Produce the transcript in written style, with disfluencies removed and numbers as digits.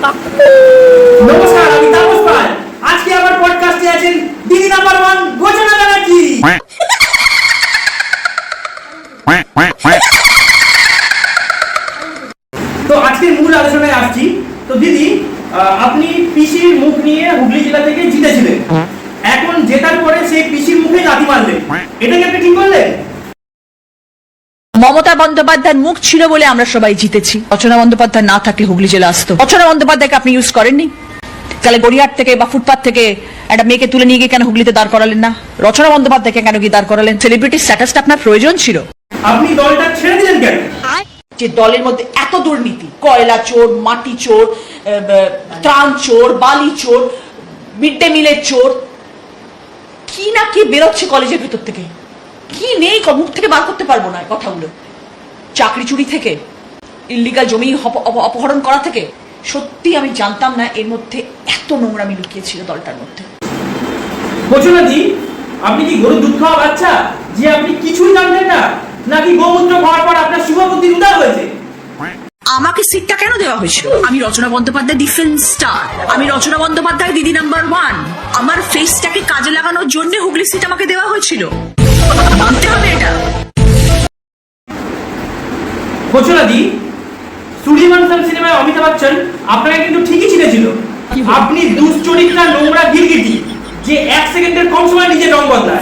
নমস্কার, আমি তাপস পাল। আজকে আমার পডকাস্টে আছেন দিদি নাম্বার 1 গোচনা ব্যানার্জি। তো আজকের মূল আলোচনায় আসছি। তো দিদি, আপনি পিসির মুখ নিয়ে হুগলি জেলা থেকে জিতেছিলেন। এখন জেতার পরে সেই পিসির মুখে লাথি মারলেন, এটা কি আপনি ঠিক করলেন? মমতা বন্দ্যোপাধ্যায়ের মুখ ছিল বলে আমরা সবাই জিতেছি। রচনা বন্দ্যোপাধ্যায় না থাকলে হুগলি জেলা আসতো। রচনা বন্দ্যোপাধ্যায়কে আপনি ইউজ করেননি, তাহলে গড়িয়াহাট থেকে বা ফুটপাথ থেকে একটা মেয়েকে তুলে নিয়ে গিয়ে কেন হুগলিতে দাঁড় করালেন না? রচনা বন্দ্যোপাধ্যায়কে কেন গিয়ে দাঁড় করালেন? সেলিব্রিটি স্ট্যাটাসটা আপনার প্রয়োজন ছিল। আপনি দলটা ছেড়ে দিলেন কেন? যে দলের মধ্যে এত দুর্নীতি, কয়লা চোর, মাটি চোর, ত্রাণ চোর, বালি চোর, মিড ডে মিলের চোর, কি না কি বেরোচ্ছে কলেজের ভেতর থেকে, কি নেই মুখ থেকে বার করতে পারবো না কথাগুলো। চাকরি চুরি থেকে, ইল্লিগাল জমি অপহরণ করা থেকে, সত্যি আমি জানতাম না এর মধ্যে এত নোংরামি লুকিয়েছিল দলটার মধ্যে। গোচনাজি, আপনি কি গরুর দুধ খাওয়া বাচ্চা যে আপনি কিছুই জানতেন না, নাকি গোমূত্র খাওয়ার পর আপনার শুভবুদ্ধি উদয় হয়েছে? আমাকে সিটটা কেন দেওয়া হয়েছিল? আমি রচনা বন্দ্যোপাধ্যায় ডিফেন্স স্টার, আমি রচনা বন্দ্যোপাধ্যায় দিদি নাম্বার 1। আমার ফেসটাকে কাজে লাগানোর জন্য হুগলি সিট আমাকে দেওয়া হয়েছিল, মানতে হবে এটা। গোচনাজি, সূর্যবংশম সিনেমায় অমিতাভ বচ্চন আপনাকে কিন্তু ঠিকই চিনেছিল। আপনি দুশ্চরিত্রা নোংরা গিরগিটি যে 1 সেকেন্ডের কম সময় নিজের রং বদলায়।